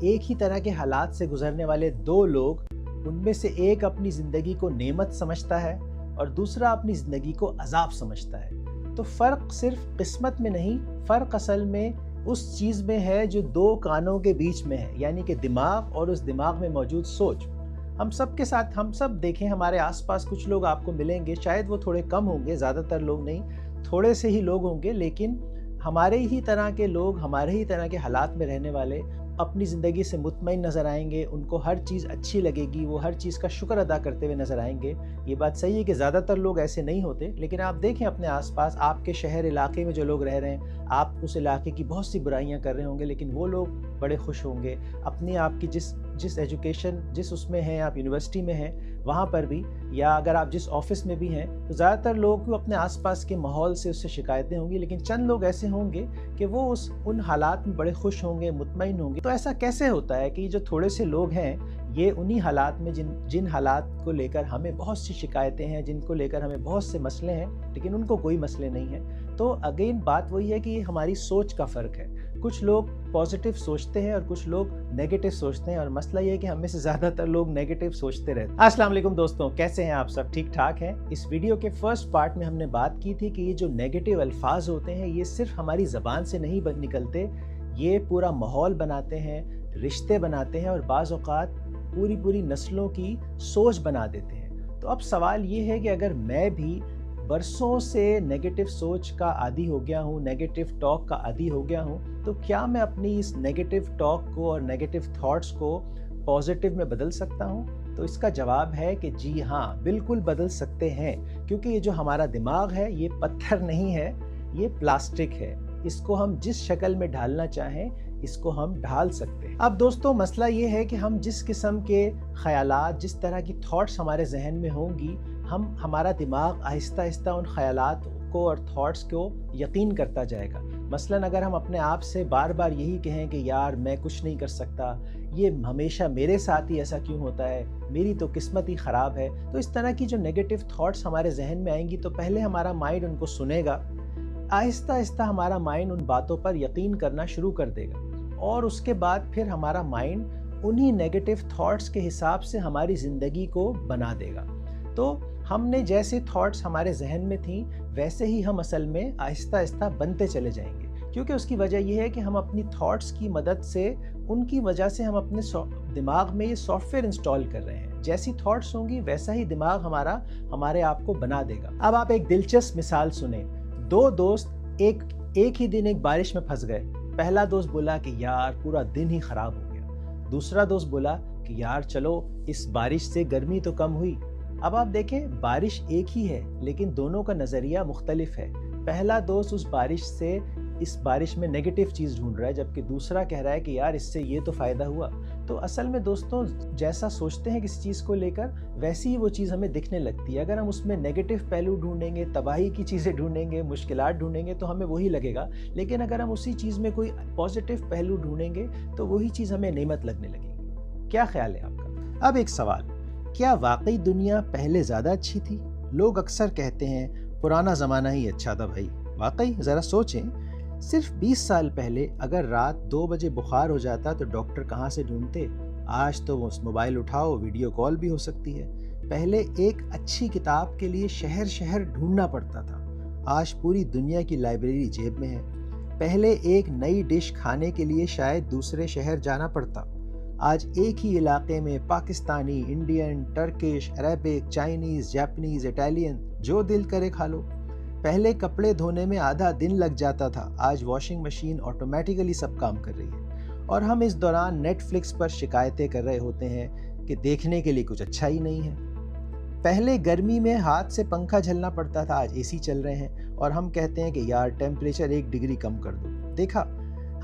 ایک ہی طرح کے حالات سے گزرنے والے دو لوگ، ان میں سے ایک اپنی زندگی کو نعمت سمجھتا ہے اور دوسرا اپنی زندگی کو عذاب سمجھتا ہے؟ تو فرق صرف قسمت میں نہیں، فرق اصل میں اس چیز میں ہے جو دو کانوں کے بیچ میں ہے، یعنی کہ دماغ اور اس دماغ میں موجود سوچ۔ ہم سب کے ساتھ، ہم سب دیکھیں ہمارے آس پاس کچھ لوگ آپ کو ملیں گے، شاید وہ تھوڑے کم ہوں گے، زیادہ تر لوگ نہیں، تھوڑے سے ہی لوگ ہوں گے، لیکن ہمارے ہی طرح کے لوگ، ہمارے ہی طرح کے حالات میں رہنے والے اپنی زندگی سے مطمئن نظر آئیں گے، ان کو ہر چیز اچھی لگے گی، وہ ہر چیز کا شکر ادا کرتے ہوئے نظر آئیں گے۔ یہ بات صحیح ہے کہ زیادہ تر لوگ ایسے نہیں ہوتے، لیکن آپ دیکھیں اپنے آس پاس، آپ کے شہر علاقے میں جو لوگ رہ رہے ہیں، آپ اس علاقے کی بہت سی برائیاں کر رہے ہوں گے، لیکن وہ لوگ بڑے خوش ہوں گے۔ اپنی آپ کی جس ایجوکیشن، جس اس میں ہیں، آپ یونیورسٹی میں ہیں، وہاں پر بھی، یا اگر آپ جس آفس میں بھی ہیں، تو زیادہ تر لوگ کو اپنے آس پاس کے ماحول سے اس سے شکایتیں ہوں گی، لیکن چند لوگ ایسے ہوں گے کہ وہ ان حالات میں بڑے خوش ہوں گے، مطمئن ہوں گے۔ تو ایسا کیسے ہوتا ہے کہ یہ جو تھوڑے سے لوگ ہیں، یہ انہی حالات میں جن حالات کو لے کر ہمیں بہت سی شکایتیں ہیں، جن کو لے کر ہمیں بہت سے مسئلے ہیں، لیکن ان کو کوئی مسئلے نہیں ہیں؟ تو اگین بات وہی ہے کہ یہ ہماری سوچ کا فرق ہے۔ کچھ لوگ پازیٹیو سوچتے ہیں اور کچھ لوگ نیگیٹو سوچتے ہیں، اور مسئلہ یہ ہے کہ ہم میں سے زیادہ تر لوگ نیگیٹو سوچتے رہتے ہیں۔ السلام علیکم دوستوں، کیسے ہیں آپ سب؟ ٹھیک ٹھاک ہیں؟ اس ویڈیو کے فرسٹ پارٹ میں ہم نے بات کی تھی کہ یہ جو نیگیٹو الفاظ ہوتے ہیں، یہ صرف ہماری زبان سے نہیں نکلتے، یہ پورا ماحول بناتے ہیں، رشتے بناتے ہیں، اور بعض اوقات پوری نسلوں کی سوچ بنا دیتے ہیں۔ تو اب سوال یہ ہے کہ اگر میں بھی برسوں سے نیگیٹو سوچ کا عادی ہو گیا ہوں، نیگیٹو ٹاک کا عادی ہو گیا ہوں، تو کیا میں اپنی اس نیگیٹو ٹاک کو اور نیگیٹو تھاٹس کو پازیٹیو میں بدل سکتا ہوں؟ تو اس کا جواب ہے کہ جی ہاں، بالکل بدل سکتے ہیں، کیونکہ یہ جو ہمارا دماغ ہے، یہ پتھر نہیں ہے، یہ پلاسٹک ہے۔ اس کو ہم جس شکل میں ڈھالنا چاہیں، اس کو ہم ڈھال سکتے ہیں۔ اب دوستوں، مسئلہ یہ ہے کہ ہم جس قسم کے خیالات، جس طرح کی تھاٹس ہمارے ذہن میں ہوں گی، ہمارا دماغ آہستہ آہستہ ان خیالات کو اور تھاٹس کو یقین کرتا جائے گا۔ مثلاً اگر ہم اپنے آپ سے بار بار یہی کہیں کہ یار میں کچھ نہیں کر سکتا، یہ ہمیشہ میرے ساتھ ہی ایسا کیوں ہوتا ہے، میری تو قسمت ہی خراب ہے، تو اس طرح کی جو نیگیٹو تھاٹس ہمارے ذہن میں آئیں گی، تو پہلے ہمارا مائنڈ ان کو سنے گا، آہستہ آہستہ ہمارا مائنڈ ان باتوں پر یقین کرنا شروع کر دے گا، اور اس کے بعد پھر ہمارا مائنڈ انہی نیگیٹو تھاٹس کے حساب سے ہماری زندگی کو بنا دے گا۔ تو ہم نے جیسے تھاٹس ہمارے ذہن میں تھیں، ویسے ہی ہم اصل میں آہستہ آہستہ بنتے چلے جائیں گے، کیونکہ اس کی وجہ یہ ہے کہ ہم اپنی تھاٹس کی مدد سے، ان کی وجہ سے ہم اپنے دماغ میں یہ سافٹ ویئر انسٹال کر رہے ہیں۔ جیسی تھاٹس ہوں گی، ویسا ہی دماغ ہمارے آپ کو بنا دے گا۔ اب آپ ایک دلچسپ مثال سنیں۔ دو دوست ایک ہی دن ایک بارش میں پھنس گئے۔ پہلا دوست بولا کہ یار پورا دن ہی خراب ہو گیا۔ دوسرا دوست بولا کہ یار چلو اس بارش سے گرمی تو کم ہوئی۔ اب آپ دیکھیں، بارش ایک ہی ہے، لیکن دونوں کا نظریہ مختلف ہے۔ پہلا دوست اس بارش میں نیگیٹو چیز ڈھونڈ رہا ہے، جبکہ دوسرا کہہ رہا ہے کہ یار اس سے یہ تو فائدہ ہوا۔ تو اصل میں دوستوں، جیسا سوچتے ہیں کسی چیز کو لے کر، ویسی ہی وہ چیز ہمیں دکھنے لگتی ہے۔ اگر ہم اس میں نیگیٹو پہلو ڈھونڈیں گے، تباہی کی چیزیں ڈھونڈیں گے، مشکلات ڈھونڈیں گے، تو ہمیں وہی لگے گا، لیکن اگر ہم اسی چیز میں کوئی پازیٹو پہلو ڈھونڈیں گے، تو وہی چیز ہمیں نعمت لگنے لگے گی۔ کیا خیال ہے آپ کا؟ اب ایک سوال، کیا واقعی دنیا پہلے زیادہ اچھی تھی؟ لوگ اکثر کہتے ہیں پرانا زمانہ ہی اچھا تھا بھائی۔ واقعی ذرا سوچیں، صرف 20 سال پہلے اگر رات 2 بجے بخار ہو جاتا تو ڈاکٹر کہاں سے ڈھونڈتے؟ آج تو وہ موبائل اٹھاؤ، ویڈیو کال بھی ہو سکتی ہے۔ پہلے ایک اچھی کتاب کے لیے شہر ڈھونڈنا پڑتا تھا، آج پوری دنیا کی لائبریری جیب میں ہے۔ پہلے ایک نئی ڈش کھانے کے لیے شاید دوسرے شہر جانا پڑتا، آج ایک ہی علاقے میں Pakistani, Indian, Turkish, Arabic, Chinese, Japanese, Italian, جو دل کرے کھا لو۔ پہلے کپڑے دھونے میں آدھا دن لگ جاتا تھا، آج واشنگ مشین آٹومیٹیکلی سب کام کر رہی ہے، اور ہم اس دوران نیٹ فلکس پر شکایتیں کر رہے ہوتے ہیں کہ دیکھنے کے لیے کچھ اچھا ہی نہیں ہے۔ پہلے گرمی میں ہاتھ سے پنکھا جھلنا پڑتا تھا، آج اے سی چل رہے ہیں، اور ہم کہتے ہیں کہ یار ٹیمپریچر 1 ڈگری کم کر دو۔ دیکھا،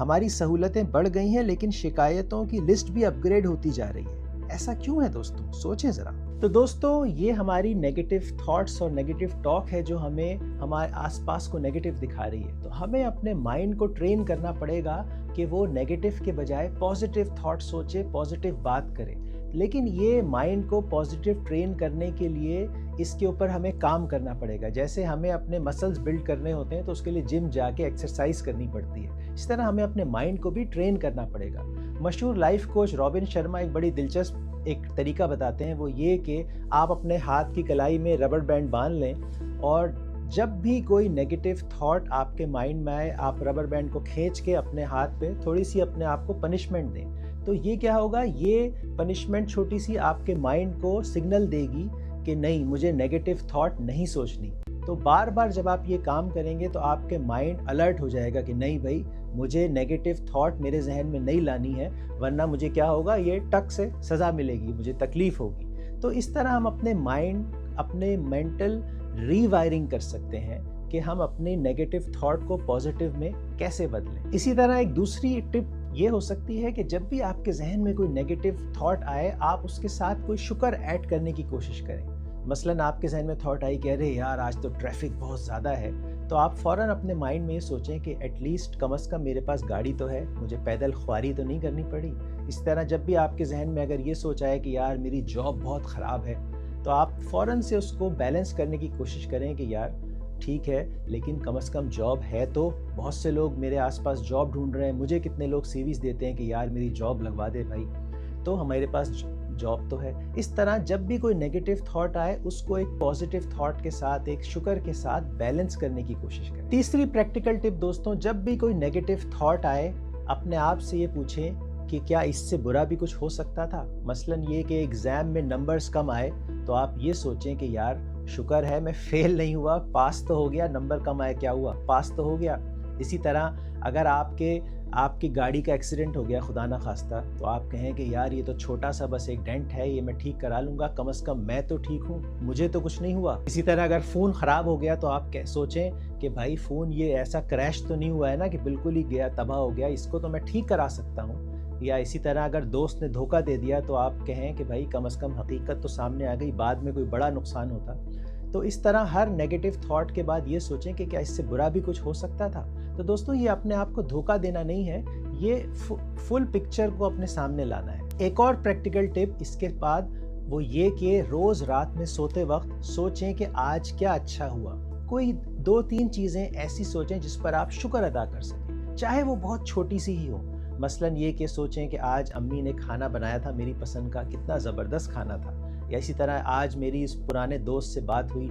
ہماری سہولتیں بڑھ گئی ہیں، لیکن شکایتوں کی لسٹ بھی اپ گریڈ ہوتی جا رہی ہے۔ ایسا کیوں ہے دوستوں؟ سوچیں ذرا۔ تو دوستوں، یہ ہماری نیگیٹو تھاٹس اور نیگیٹو ٹاک ہے جو ہمیں ہمارے آس پاس کو نیگیٹو دکھا رہی ہے۔ تو ہمیں اپنے مائنڈ کو ٹرین کرنا پڑے گا کہ وہ نیگیٹو کے بجائے پازیٹیو تھاٹ سوچے، پازیٹیو بات کرے، لیکن یہ مائنڈ کو پازیٹیو ٹرین کرنے کے لیے اس کے اوپر ہمیں کام کرنا پڑے گا. جیسے ہمیں اپنے مسلز بلڈ کرنے ہوتے ہیں تو اس کے لیے جم جا کے ایکسرسائز کرنی پڑتی ہے, اس طرح ہمیں اپنے مائنڈ کو بھی ٹرین کرنا پڑے گا. مشہور لائف کوچ رابن شرما ایک بڑی دلچسپ ایک طریقہ بتاتے ہیں, وہ یہ کہ آپ اپنے ہاتھ کی کلائی میں ربڑ بینڈ باندھ لیں اور جب بھی کوئی نیگیٹو تھاٹ آپ کے مائنڈ میں آئے, آپ ربڑ بینڈ کو کھینچ کے اپنے ہاتھ پہ تھوڑی سی اپنے آپ کو پنشمنٹ دیں. تو یہ کیا ہوگا, یہ پنشمنٹ چھوٹی سی آپ کے مائنڈ کو سگنل دے گی کہ نہیں, مجھے نیگیٹو تھاٹ نہیں سوچنی. تو بار بار جب آپ یہ کام کریں گے تو آپ کے مائنڈ الرٹ ہو جائے گا کہ نہیں بھائی, مجھے نیگیٹو تھاٹ میرے ذہن میں نہیں لانی ہے, ورنہ مجھے کیا ہوگا, یہ ٹک سے سزا ملے گی, مجھے تکلیف ہوگی. تو اس طرح ہم اپنے مائنڈ, اپنے مینٹل ری وائرنگ کر سکتے ہیں کہ ہم اپنے نیگیٹو تھاٹ کو پازیٹیو میں کیسے بدلیں. اسی طرح ایک دوسری ٹپ یہ ہو سکتی ہے کہ جب بھی آپ کے ذہن میں کوئی نیگیٹو تھاٹ آئے, آپ اس کے ساتھ کوئی شکر ایڈ کرنے کی کوشش کریں. مثلاً آپ کے ذہن میں تھاٹ آئی کہ ارے یار آج تو ٹریفک بہت زیادہ ہے, تو آپ فوراً اپنے مائنڈ میں یہ سوچیں کہ ایٹ لیسٹ کم از کم میرے پاس گاڑی تو ہے, مجھے پیدل خواری تو نہیں کرنی پڑی. اس طرح جب بھی آپ کے ذہن میں اگر یہ سوچ آئے کہ یار میری جاب بہت خراب ہے, تو آپ فوراً سے اس کو بیلنس کرنے کی کوشش کریں کہ یار ٹھیک ہے, لیکن کم از کم جاب ہے تو. بہت سے لوگ میرے آس پاس جاب ڈھونڈ رہے ہیں, مجھے کتنے لوگ سیویز دیتے ہیں کہ یار میری جاب لگوا دے بھائی, تو ہمارے پاس جاب تو ہے. اس طرح جب بھی کوئی نیگیٹو تھاٹ آئے, اس کو ایک پازیٹیو تھاٹ کے ساتھ, ایک شکر کے ساتھ بیلنس کرنے کی کوشش کریں. تیسری پریکٹیکل ٹپ دوستوں, جب بھی کوئی نیگیٹو تھاٹ آئے, اپنے آپ سے یہ پوچھیں کہ کیا اس سے برا بھی کچھ ہو سکتا تھا. مثلاً یہ کہ ایگزام میں نمبرز کم آئے, تو آپ یہ سوچیں کہ یار شکر ہے میں فیل نہیں ہوا, پاس تو ہو گیا, نمبر کم آئے کیا ہوا, پاس تو ہو گیا. اسی طرح اگر آپ کی گاڑی کا ایکسیڈنٹ ہو گیا خدا نہ خواستہ, تو آپ کہیں کہ یار یہ تو چھوٹا سا بس ایک ڈینٹ ہے, یہ میں ٹھیک کرا لوں گا, کم از کم میں تو ٹھیک ہوں, مجھے تو کچھ نہیں ہوا. اسی طرح اگر فون خراب ہو گیا تو آپ سوچیں کہ بھائی فون یہ ایسا کریش تو نہیں ہوا ہے نا کہ بالکل ہی گیا, تباہ ہو گیا, اس کو تو میں ٹھیک کرا سکتا ہوں. یا اسی طرح اگر دوست نے دھوکہ دے دیا تو آپ کہیں کہ بھائی کم از کم حقیقت تو سامنے آ گئی, بعد میں کوئی بڑا نقصان ہوتا. تو اس طرح ہر نیگیٹو تھاٹ کے بعد یہ سوچیں کہ کیا اس سے برا بھی کچھ ہو سکتا تھا. تو دوستوں یہ اپنے آپ کو دھوکہ دینا نہیں ہے, یہ فل پکچر کو اپنے سامنے لانا ہے. ایک اور پریکٹیکل ٹپ اس کے بعد وہ یہ کہ روز رات میں سوتے وقت سوچیں کہ آج کیا اچھا ہوا. کوئی 2-3 چیزیں ایسی سوچیں جس پر آپ شکر ادا کر سکیں, چاہے وہ بہت چھوٹی سی ہی ہو. مثلاً یہ کہ سوچیں کہ آج امی نے کھانا بنایا تھا میری پسند کا, کتنا زبردست کھانا تھا. یا اسی طرح آج میری اس پرانے دوست سے بات ہوئی,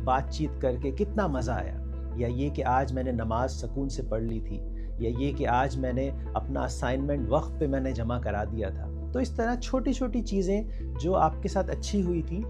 بات چیت کر کے کتنا مزہ آیا. یا یہ کہ آج میں نے نماز سکون سے پڑھ لی تھی. یا یہ کہ آج میں نے اپنا اسائنمنٹ وقت پہ میں نے جمع کرا دیا تھا. تو اس طرح چھوٹی چھوٹی چیزیں جو آپ کے ساتھ اچھی ہوئی تھی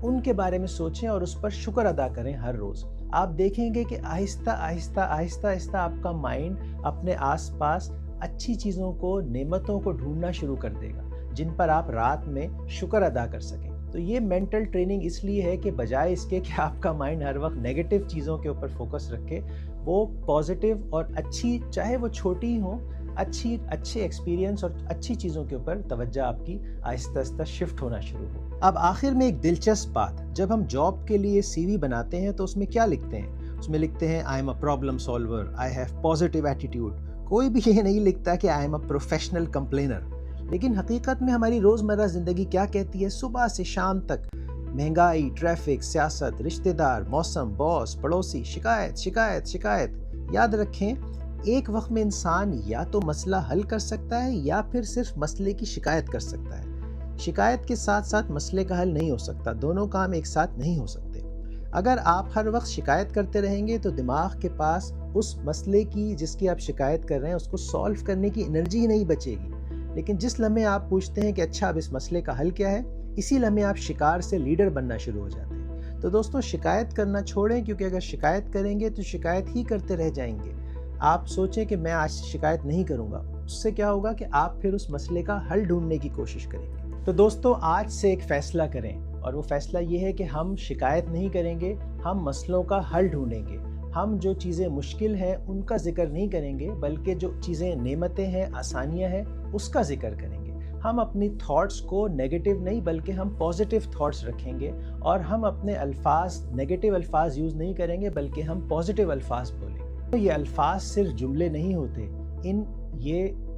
ان کے بارے میں سوچیں اور اس پر شکر ادا کریں ہر روز. آپ دیکھیں گے کہ آہستہ آہستہ آہستہ آہستہ آپ کا مائنڈ اپنے آس پاس اچھی چیزوں کو, نعمتوں کو ڈھونڈنا شروع کر دے گا جن پر آپ رات میں شکر ادا کر سکیں. تو یہ مینٹل ٹریننگ اس لیے ہے کہ بجائے اس کے کہ آپ کا مائنڈ ہر وقت نیگیٹو چیزوں کے اوپر فوکس رکھے, وہ پازیٹیو اور اچھی, چاہے وہ چھوٹی ہی ہوں, اچھے ایکسپیرینس اور اچھی چیزوں کے اوپر توجہ آپ کی آہستہ آہستہ شفٹ ہونا شروع ہو. اب آخر میں ایک دلچسپ بات, جب ہم جاب کے لیے سی وی بناتے ہیں تو اس میں کیا لکھتے ہیں؟ اس میں لکھتے ہیں I am a problem solver, I have positive attitude. کوئی بھی یہ نہیں لکھتا کہ آئی ایم اے پروفیشنل کمپلینر. لیکن حقیقت میں ہماری روزمرہ زندگی کیا کہتی ہے؟ صبح سے شام تک مہنگائی, ٹریفک, سیاست, رشتہ دار, موسم, باس, پڑوسی, شکایت شکایت شکایت. یاد رکھیں, ایک وقت میں انسان یا تو مسئلہ حل کر سکتا ہے یا پھر صرف مسئلے کی شکایت کر سکتا ہے. شکایت کے ساتھ ساتھ مسئلے کا حل نہیں ہو سکتا, دونوں کام ایک ساتھ نہیں ہو سکتے. اگر آپ ہر وقت شکایت کرتے رہیں گے تو دماغ کے پاس اس مسئلے کی جس کی آپ شکایت کر رہے ہیں اس کو سالو کرنے کی انرجی ہی نہیں بچے گی. لیکن جس لمحے آپ پوچھتے ہیں کہ اچھا اب اس مسئلے کا حل کیا ہے, اسی لمحے آپ شکار سے لیڈر بننا شروع ہو جاتے ہیں. تو دوستوں شکایت کرنا چھوڑیں, کیونکہ اگر شکایت کریں گے تو شکایت ہی کرتے رہ جائیں گے. آپ سوچیں کہ میں آج شکایت نہیں کروں گا, اس سے کیا ہوگا کہ آپ پھر اس مسئلے کا حل ڈھونڈنے کی کوشش کریں گے. تو دوستوں آج سے ایک فیصلہ کریں, اور وہ فیصلہ یہ ہے کہ ہم شکایت نہیں کریں گے, ہم مسئلوں کا حل ڈھونڈیں گے. ہم جو چیزیں مشکل ہیں ان کا ذکر نہیں کریں گے, بلکہ جو چیزیں نعمتیں ہیں, آسانیاں ہیں, اس کا ذکر کریں گے. ہم اپنی تھاٹس کو نیگیٹو نہیں بلکہ ہم پازیٹیو تھاٹس رکھیں گے, اور ہم اپنے الفاظ نیگیٹو الفاظ یوز نہیں کریں گے بلکہ ہم پازیٹیو الفاظ بولیں گے. یہ الفاظ صرف جملے نہیں ہوتے,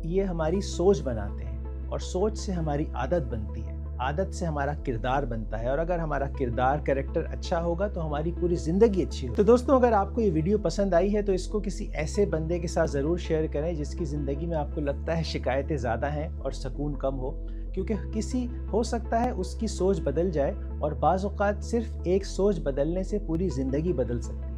یہ ہماری سوچ بناتے ہیں, اور سوچ سے ہماری عادت بنتی ہے. عادت سے ہمارا کردار بنتا ہے، اور اگر ہمارا کردار کریکٹر اچھا ہوگا تو ہماری پوری زندگی اچھی ہوگی۔ تو دوستوں، اگر آپ کو یہ ویڈیو پسند آئی ہے تو اس کو کسی ایسے بندے کے ساتھ ضرور شیئر کریں جس کی زندگی میں آپ کو لگتا ہے شکایتیں زیادہ ہیں اور سکون کم ہو، کیونکہ ہو سکتا ہے اس کی سوچ بدل جائے، اور بعض اوقات صرف ایک سوچ بدلنے سے پوری زندگی بدل سکتی ہے۔